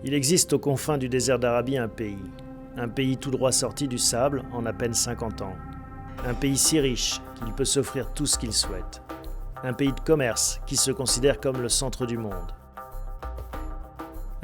Il existe aux confins du désert d'Arabie un pays tout droit sorti du sable en à peine 50 ans. Un pays si riche qu'il peut s'offrir tout ce qu'il souhaite. Un pays de commerce qui se considère comme le centre du monde.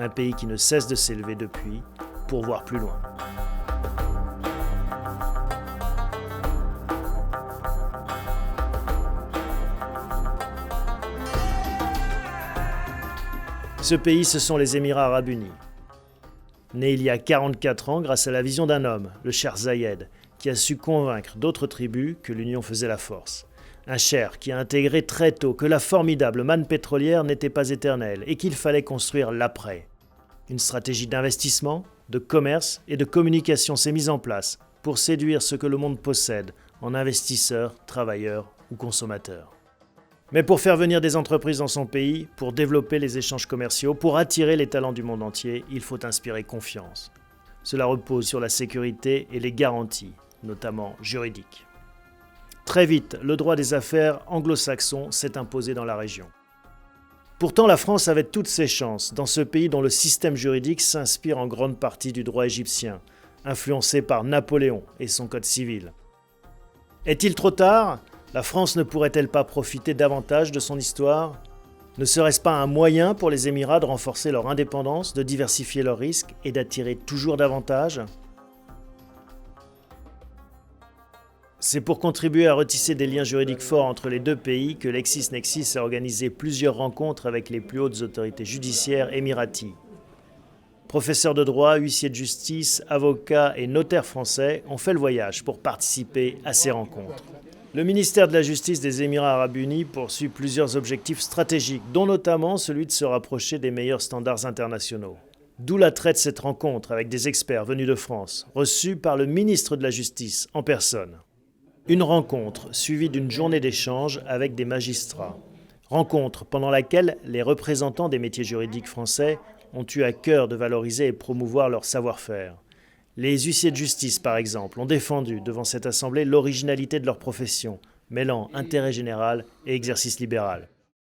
Un pays qui ne cesse de s'élever depuis pour voir plus loin. Ce pays, ce sont les Émirats Arabes Unis. Né il y a 44 ans grâce à la vision d'un homme, le Cheikh Zayed, qui a su convaincre d'autres tribus que l'union faisait la force. Un cheikh qui a intégré très tôt que la formidable manne pétrolière n'était pas éternelle et qu'il fallait construire l'après. Une stratégie d'investissement, de commerce et de communication s'est mise en place pour séduire ce que le monde possède en investisseurs, travailleurs ou consommateurs. Mais pour faire venir des entreprises dans son pays, pour développer les échanges commerciaux, pour attirer les talents du monde entier, il faut inspirer confiance. Cela repose sur la sécurité et les garanties, notamment juridiques. Très vite, le droit des affaires anglo-saxon s'est imposé dans la région. Pourtant, la France avait toutes ses chances dans ce pays dont le système juridique s'inspire en grande partie du droit égyptien, influencé par Napoléon et son code civil. Est-il trop tard ? La France ne pourrait-elle pas profiter davantage de son histoire ? Ne serait-ce pas un moyen pour les Émirats de renforcer leur indépendance, de diversifier leurs risques et d'attirer toujours davantage ? C'est pour contribuer à retisser des liens juridiques forts entre les deux pays que LexisNexis a organisé plusieurs rencontres avec les plus hautes autorités judiciaires émiraties. Professeurs de droit, huissiers de justice, avocats et notaires français ont fait le voyage pour participer à ces rencontres. Le ministère de la Justice des Émirats Arabes Unis poursuit plusieurs objectifs stratégiques, dont notamment celui de se rapprocher des meilleurs standards internationaux. D'où l'attrait de cette rencontre avec des experts venus de France, reçus par le ministre de la Justice en personne. Une rencontre suivie d'une journée d'échange avec des magistrats. Rencontre pendant laquelle les représentants des métiers juridiques français ont eu à cœur de valoriser et promouvoir leur savoir-faire. Les huissiers de justice, par exemple, ont défendu devant cette assemblée l'originalité de leur profession, mêlant intérêt général et exercice libéral.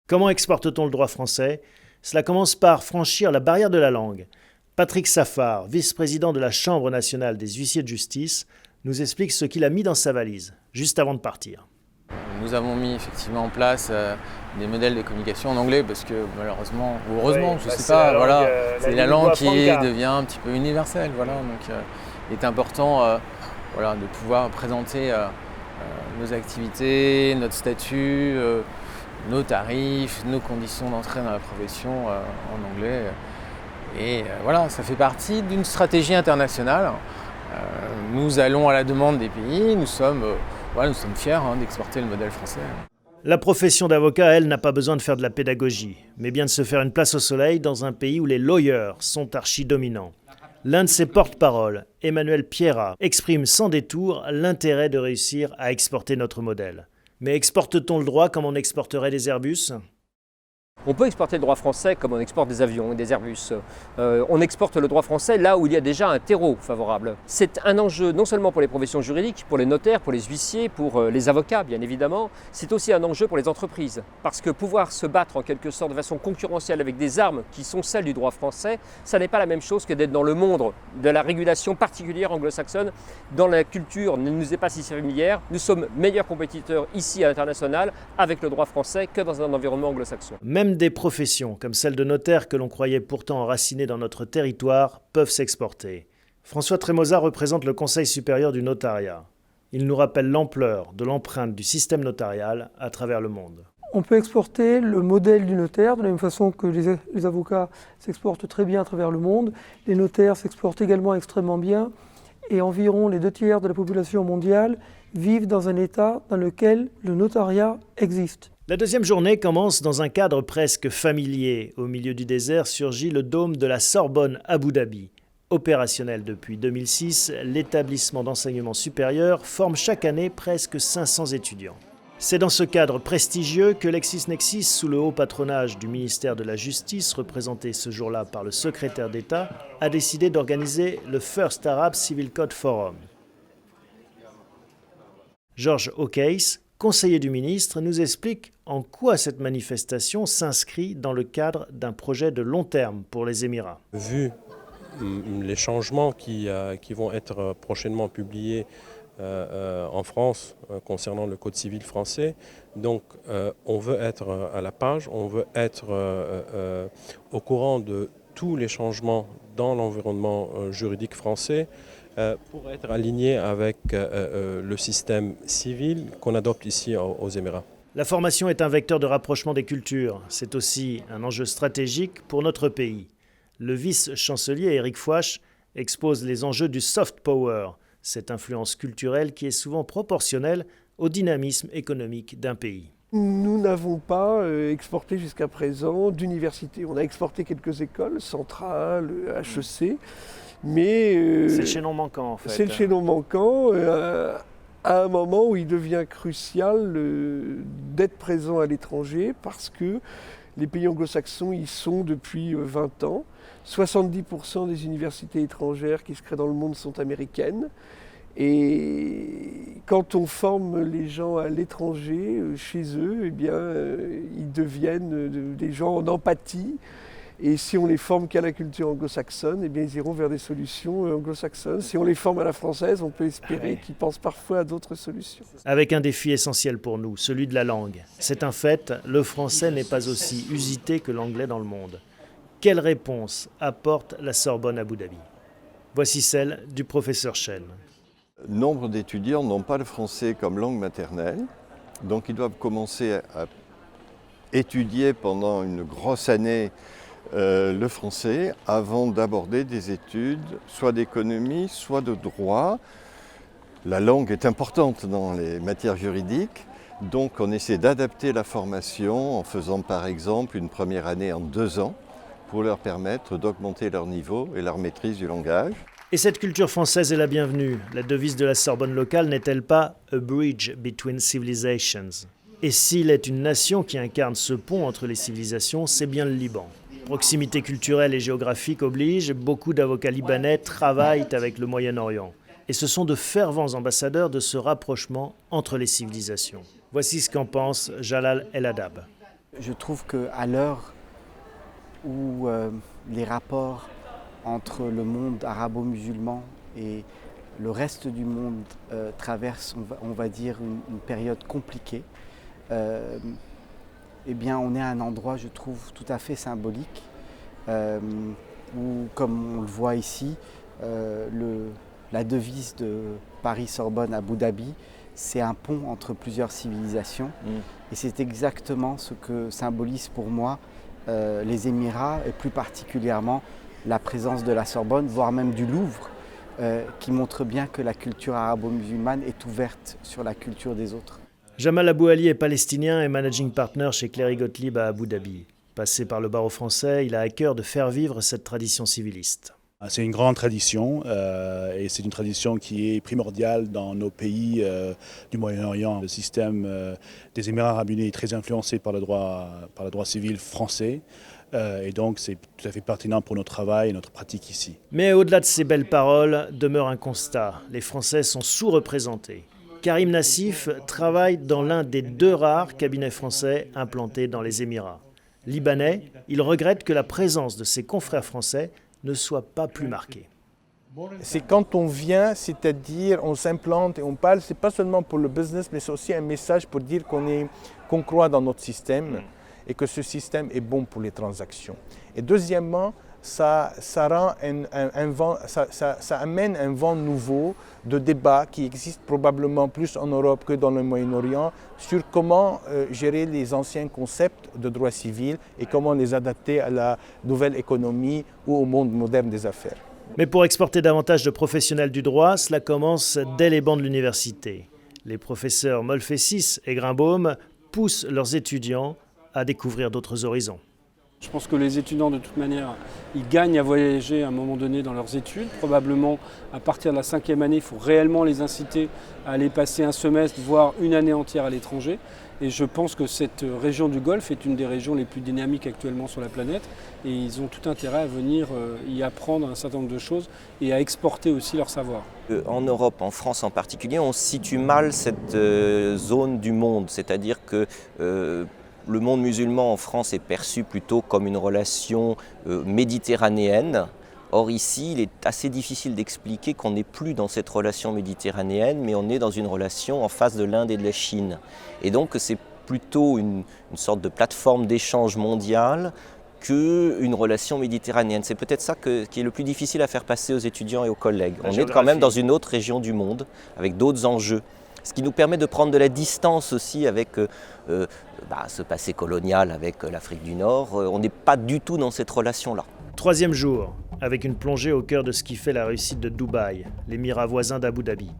Comment exporte-t-on le droit français ? Cela commence par franchir la barrière de la langue. Patrick Safar, vice-président de la Chambre nationale des huissiers de justice, nous explique ce qu'il a mis dans sa valise, juste avant de partir. Nous avons mis effectivement en place des modèles de communication en anglais parce que malheureusement, ou heureusement, je ne sais pas, voilà, c'est la langue qui devient un petit peu universelle. Voilà, donc il est important de pouvoir présenter nos activités, notre statut, nos tarifs, nos conditions d'entrée dans la profession en anglais. Et voilà, ça fait partie d'une stratégie internationale. Nous allons à la demande des pays, nous sommes fiers d'exporter le modèle français. La profession d'avocat, elle, n'a pas besoin de faire de la pédagogie, mais bien de se faire une place au soleil dans un pays où les lawyers sont archi-dominants. L'un de ses porte-parole, Emmanuel Pierrat, exprime sans détour l'intérêt de réussir à exporter notre modèle. Mais exporte-t-on le droit comme on exporterait des Airbus ? On peut exporter le droit français comme on exporte des avions et des Airbus. On exporte le droit français là où il y a déjà un terreau favorable. C'est un enjeu non seulement pour les professions juridiques, pour les notaires, pour les huissiers, pour les avocats bien évidemment, c'est aussi un enjeu pour les entreprises. Parce que pouvoir se battre en quelque sorte de façon concurrentielle avec des armes qui sont celles du droit français, ça n'est pas la même chose que d'être dans le monde de la régulation particulière anglo-saxonne. Dans la culture ne nous est pas si familière. Nous sommes meilleurs compétiteurs ici à l'international avec le droit français que dans un environnement anglo-saxon. Même des professions, comme celle de notaire que l'on croyait pourtant enracinées dans notre territoire, peuvent s'exporter. François Trémosa représente le Conseil supérieur du notariat. Il nous rappelle l'ampleur de l'empreinte du système notarial à travers le monde. On peut exporter le modèle du notaire de la même façon que les avocats s'exportent très bien à travers le monde. Les notaires s'exportent également extrêmement bien et environ les 2/3 de la population mondiale vivent dans un état dans lequel le notariat existe. La deuxième journée commence dans un cadre presque familier. Au milieu du désert surgit le dôme de la Sorbonne Abu Dhabi. Opérationnel depuis 2006, l'établissement d'enseignement supérieur forme chaque année presque 500 étudiants. C'est dans ce cadre prestigieux que LexisNexis, sous le haut patronage du ministère de la Justice, représenté ce jour-là par le secrétaire d'État, a décidé d'organiser le First Arab Civil Code Forum. Georges Okeis, conseiller du ministre, nous explique en quoi cette manifestation s'inscrit dans le cadre d'un projet de long terme pour les Émirats. Vu les changements qui vont être prochainement publiés en France concernant le Code civil français, donc on veut être à la page, on veut être au courant de tous les changements dans l'environnement juridique français pour être aligné avec le système civil qu'on adopte ici aux Émirats. La formation est un vecteur de rapprochement des cultures. C'est aussi un enjeu stratégique pour notre pays. Le vice-chancelier Éric Fouache expose les enjeux du soft power, cette influence culturelle qui est souvent proportionnelle au dynamisme économique d'un pays. Nous n'avons pas exporté jusqu'à présent d'université. On a exporté quelques écoles, Centrale, HEC, mais... c'est le chaînon manquant en fait. C'est le chaînon manquant à un moment où il devient crucial d'être présent à l'étranger parce que les pays anglo-saxons y sont depuis 20 ans. 70% des universités étrangères qui se créent dans le monde sont américaines. Et quand on forme les gens à l'étranger, chez eux, eh bien, ils deviennent des gens en empathie. Et si on les forme qu'à la culture anglo-saxonne, eh bien, ils iront vers des solutions anglo-saxonnes. Si on les forme à la française, on peut espérer qu'ils pensent parfois à d'autres solutions. Avec un défi essentiel pour nous, celui de la langue. C'est un fait, le français n'est pas aussi usité que l'anglais dans le monde. Quelle réponse apporte la Sorbonne Abu Dhabi? Voici celle du professeur Chen. Nombre d'étudiants n'ont pas le français comme langue maternelle, donc ils doivent commencer à étudier pendant une grosse année le français avant d'aborder des études, soit d'économie, soit de droit. La langue est importante dans les matières juridiques, donc on essaie d'adapter la formation en faisant par exemple une première année en 2 ans pour leur permettre d'augmenter leur niveau et leur maîtrise du langage. Et cette culture française est la bienvenue. La devise de la Sorbonne locale n'est-elle pas « A bridge between civilizations ». Et s'il est une nation qui incarne ce pont entre les civilisations, c'est bien le Liban. Proximité culturelle et géographique oblige, beaucoup d'avocats libanais travaillent avec le Moyen-Orient. Et ce sont de fervents ambassadeurs de ce rapprochement entre les civilisations. Voici ce qu'en pense Jalal El-Adab. Je trouve qu'à l'heure où les rapports entre le monde arabo-musulman et le reste du monde traversent, on va dire, une période compliquée, eh bien, on est à un endroit, je trouve, tout à fait symbolique, où, comme on le voit ici, la devise de Paris-Sorbonne Abu Dhabi, c'est un pont entre plusieurs civilisations. Et c'est exactement ce que symbolise pour moi les Émirats, et plus particulièrement la présence de la Sorbonne, voire même du Louvre, qui montre bien que la culture arabo-musulmane est ouverte sur la culture des autres. Jamal Abou Ali est palestinien et managing partner chez Cléry Gottlieb à Abu Dhabi. Passé par le barreau français, il a à cœur de faire vivre cette tradition civiliste. C'est une grande tradition et c'est une tradition qui est primordiale dans nos pays du Moyen-Orient. Le système des Émirats arabes unis est très influencé par le droit civil français. Et donc c'est tout à fait pertinent pour notre travail et notre pratique ici. Mais au-delà de ces belles paroles, demeure un constat. Les Français sont sous-représentés. Karim Nassif travaille dans l'un des 2 rares cabinets français implantés dans les Émirats. Libanais, il regrette que la présence de ses confrères français ne soit pas plus marquée. C'est quand on vient, c'est-à-dire on s'implante et on parle, c'est pas seulement pour le business, mais c'est aussi un message pour dire qu'on croit dans notre système et que ce système est bon pour les transactions. Et deuxièmement, ça amène un vent nouveau de débat qui existe probablement plus en Europe que dans le Moyen-Orient sur comment gérer les anciens concepts de droit civil et comment les adapter à la nouvelle économie ou au monde moderne des affaires. Mais pour exporter davantage de professionnels du droit, cela commence dès les bancs de l'université. Les professeurs Molfessis et Grimbaum poussent leurs étudiants à découvrir d'autres horizons. Je pense que les étudiants, de toute manière, ils gagnent à voyager à un moment donné dans leurs études. Probablement, à partir de la 5e année, il faut réellement les inciter à aller passer un semestre, voire une année entière à l'étranger. Et je pense que cette région du Golfe est une des régions les plus dynamiques actuellement sur la planète. Et ils ont tout intérêt à venir y apprendre un certain nombre de choses et à exporter aussi leur savoir. En Europe, en France en particulier, on situe mal cette zone du monde. C'est-à-dire que le monde musulman en France est perçu plutôt comme une relation méditerranéenne. Or ici, il est assez difficile d'expliquer qu'on n'est plus dans cette relation méditerranéenne, mais on est dans une relation en face de l'Inde et de la Chine. Et donc c'est plutôt une sorte de plateforme d'échange mondiale qu'une relation méditerranéenne. C'est peut-être ça qui est le plus difficile à faire passer aux étudiants et aux collègues. On est quand même dans une autre région du monde, avec d'autres enjeux. Ce qui nous permet de prendre de la distance aussi avec ce passé colonial avec l'Afrique du Nord. On n'est pas du tout dans cette relation-là. 3e jour, avec une plongée au cœur de ce qui fait la réussite de Dubaï, l'émirat voisin d'Abu Dhabi.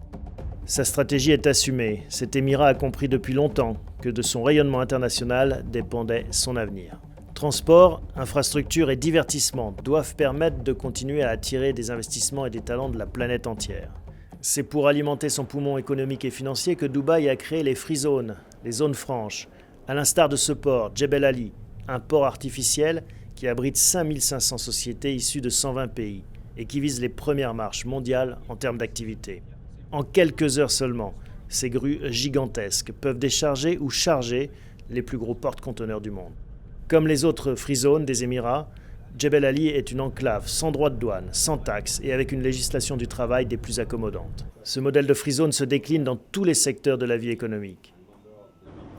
Sa stratégie est assumée. Cet émirat a compris depuis longtemps que de son rayonnement international dépendait son avenir. Transport, infrastructure et divertissement doivent permettre de continuer à attirer des investissements et des talents de la planète entière. C'est pour alimenter son poumon économique et financier que Dubaï a créé les Free Zones, les zones franches, à l'instar de ce port, Jebel Ali, un port artificiel qui abrite 5500 sociétés issues de 120 pays et qui vise les premières marches mondiales en termes d'activité. En quelques heures seulement, ces grues gigantesques peuvent décharger ou charger les plus gros porte-conteneurs du monde. Comme les autres Free Zones des Émirats, Jebel Ali est une enclave sans droit de douane, sans taxes et avec une législation du travail des plus accommodantes. Ce modèle de Free Zone se décline dans tous les secteurs de la vie économique.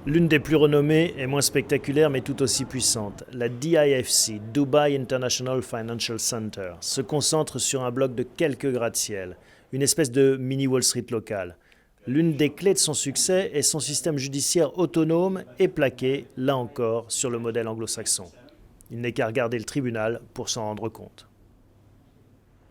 L'une des plus renommées est moins spectaculaire mais tout aussi puissante. La DIFC, Dubai International Financial Center, se concentre sur un bloc de quelques gratte-ciel, une espèce de mini Wall Street local. L'une des clés de son succès est son système judiciaire autonome et plaqué, là encore, sur le modèle anglo-saxon. Il n'est qu'à regarder le tribunal pour s'en rendre compte.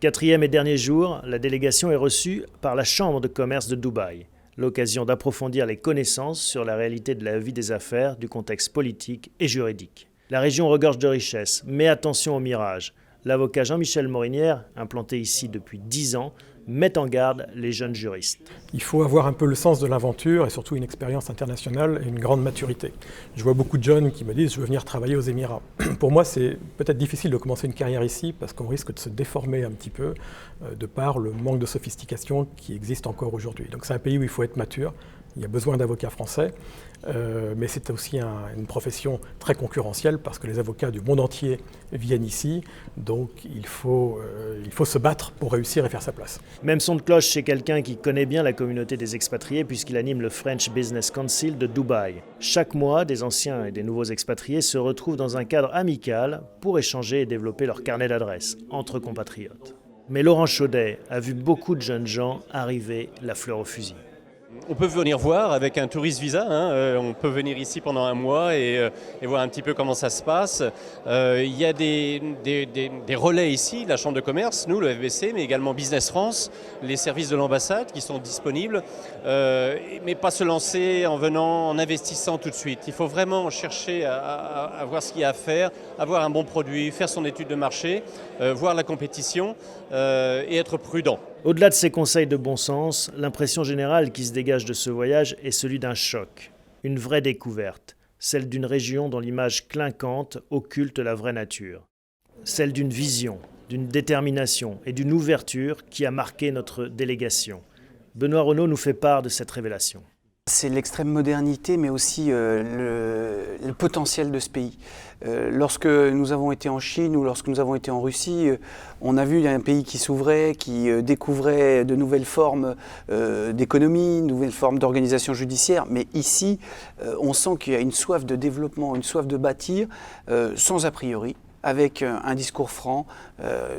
4e et dernier jour, la délégation est reçue par la Chambre de commerce de Dubaï. L'occasion d'approfondir les connaissances sur la réalité de la vie des affaires, du contexte politique et juridique. La région regorge de richesses, mais attention au mirage. L'avocat Jean-Michel Morinière, implanté ici depuis 10 ans, met en garde les jeunes juristes. Il faut avoir un peu le sens de l'aventure et surtout une expérience internationale et une grande maturité. Je vois beaucoup de jeunes qui me disent « je veux venir travailler aux Émirats ». Pour moi, c'est peut-être difficile de commencer une carrière ici parce qu'on risque de se déformer un petit peu de par le manque de sophistication qui existe encore aujourd'hui. Donc c'est un pays où il faut être mature. Il y a besoin d'avocats français, mais c'est aussi une profession très concurrentielle parce que les avocats du monde entier viennent ici, donc il faut se battre pour réussir et faire sa place. Même son de cloche chez quelqu'un qui connaît bien la communauté des expatriés puisqu'il anime le French Business Council de Dubaï. Chaque mois, des anciens et des nouveaux expatriés se retrouvent dans un cadre amical pour échanger et développer leur carnet d'adresses entre compatriotes. Mais Laurent Chaudet a vu beaucoup de jeunes gens arriver la fleur au fusil. On peut venir voir avec un tourist visa, on peut venir ici pendant un mois et voir un petit peu comment ça se passe. Il y a des relais ici, la Chambre de commerce, nous, le FBC, mais également Business France, les services de l'ambassade qui sont disponibles, mais pas se lancer en venant, en investissant tout de suite. Il faut vraiment chercher à voir ce qu'il y a à faire, avoir un bon produit, faire son étude de marché, voir la compétition et être prudent. Au-delà de ces conseils de bon sens, l'impression générale qui se dégage de ce voyage est celui d'un choc, une vraie découverte, celle d'une région dont l'image clinquante occulte la vraie nature, celle d'une vision, d'une détermination et d'une ouverture qui a marqué notre délégation. Benoît Renaud nous fait part de cette révélation. C'est l'extrême modernité, mais aussi le potentiel de ce pays. Lorsque nous avons été en Chine ou lorsque nous avons été en Russie, on a vu un pays qui s'ouvrait, qui découvrait de nouvelles formes d'économie, de nouvelles formes d'organisation judiciaire. Mais ici, on sent qu'il y a une soif de développement, une soif de bâtir, sans a priori. Avec un discours franc,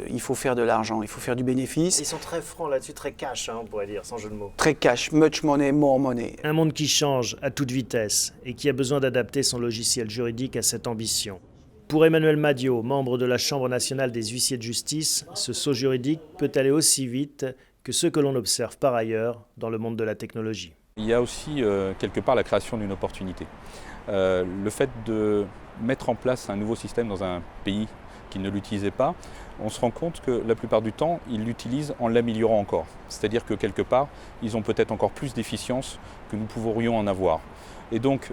il faut faire de l'argent, il faut faire du bénéfice. Ils sont très francs là-dessus, très cash, on pourrait dire, sans jeu de mots. Très cash, much money, more money. Un monde qui change à toute vitesse et qui a besoin d'adapter son logiciel juridique à cette ambition. Pour Emmanuel Madiot, membre de la Chambre nationale des huissiers de justice, ce saut juridique peut aller aussi vite que ce que l'on observe par ailleurs dans le monde de la technologie. Il y a aussi quelque part la création d'une opportunité. Le fait de mettre en place un nouveau système dans un pays qui ne l'utilisait pas, on se rend compte que la plupart du temps, ils l'utilisent en l'améliorant encore. C'est-à-dire que quelque part, ils ont peut-être encore plus d'efficience que nous pourrions en avoir. Et donc,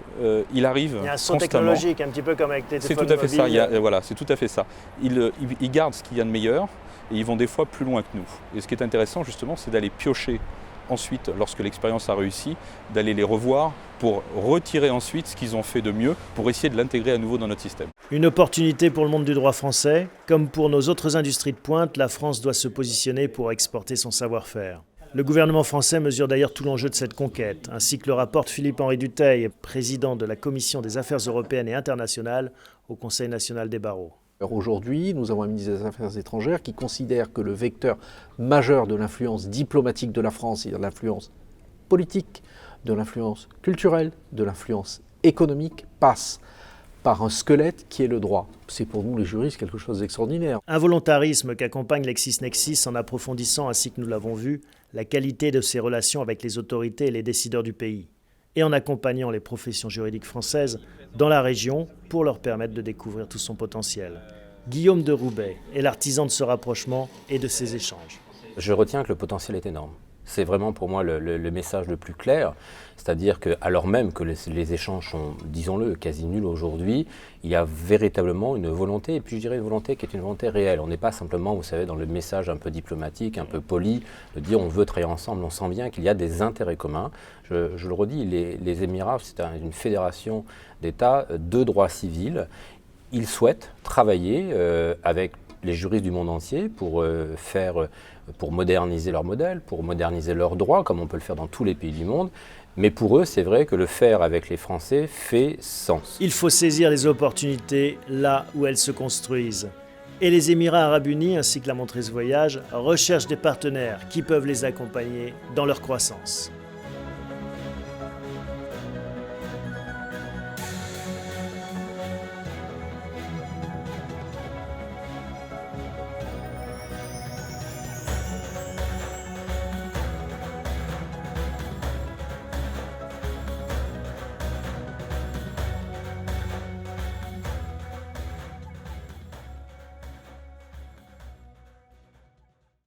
il arrive Il y a un saut constamment. technologique, un petit peu comme avec les téléphones C'est tout à fait mobiles. ça, voilà, c'est tout à fait ça. Ils gardent ce qu'il y a de meilleur et ils vont des fois plus loin que nous. Et ce qui est intéressant justement, c'est d'aller piocher ensuite, lorsque l'expérience a réussi, d'aller les revoir pour retirer ensuite ce qu'ils ont fait de mieux pour essayer de l'intégrer à nouveau dans notre système. Une opportunité pour le monde du droit français. Comme pour nos autres industries de pointe, la France doit se positionner pour exporter son savoir-faire. Le gouvernement français mesure d'ailleurs tout l'enjeu de cette conquête, ainsi que le rapporte Philippe-Henri Dutheil, président de la Commission des affaires européennes et internationales au Conseil national des barreaux. Aujourd'hui, nous avons un ministre des Affaires étrangères qui considère que le vecteur majeur de l'influence diplomatique de la France, c'est-à-dire l'influence politique, de l'influence culturelle, de l'influence économique, passe par un squelette qui est le droit. C'est pour nous les juristes quelque chose d'extraordinaire. Un volontarisme qu'accompagne LexisNexis en approfondissant, ainsi que nous l'avons vu, la qualité de ses relations avec les autorités et les décideurs du pays, et en accompagnant les professions juridiques françaises dans la région pour leur permettre de découvrir tout son potentiel. Guillaume de Roubaix est l'artisan de ce rapprochement et de ces échanges. Je retiens que le potentiel est énorme. C'est vraiment pour moi le message le plus clair, c'est-à-dire que alors même que les échanges sont, disons-le, quasi nuls aujourd'hui, il y a véritablement une volonté, et puis je dirais une volonté qui est une volonté réelle. On n'est pas simplement, vous savez, dans le message un peu diplomatique, un peu poli, de dire on veut travailler ensemble, on sent bien qu'il y a des intérêts communs. Je le redis, les Émirats, c'est une fédération d'États de droit civil. Ils souhaitent travailler avec les juristes du monde entier pour moderniser leur modèle, pour moderniser leurs droits, comme on peut le faire dans tous les pays du monde. Mais pour eux, c'est vrai que le faire avec les Français fait sens. Il faut saisir les opportunités là où elles se construisent. Et les Émirats arabes unis, ainsi que l'a montré ce voyage, recherchent des partenaires qui peuvent les accompagner dans leur croissance.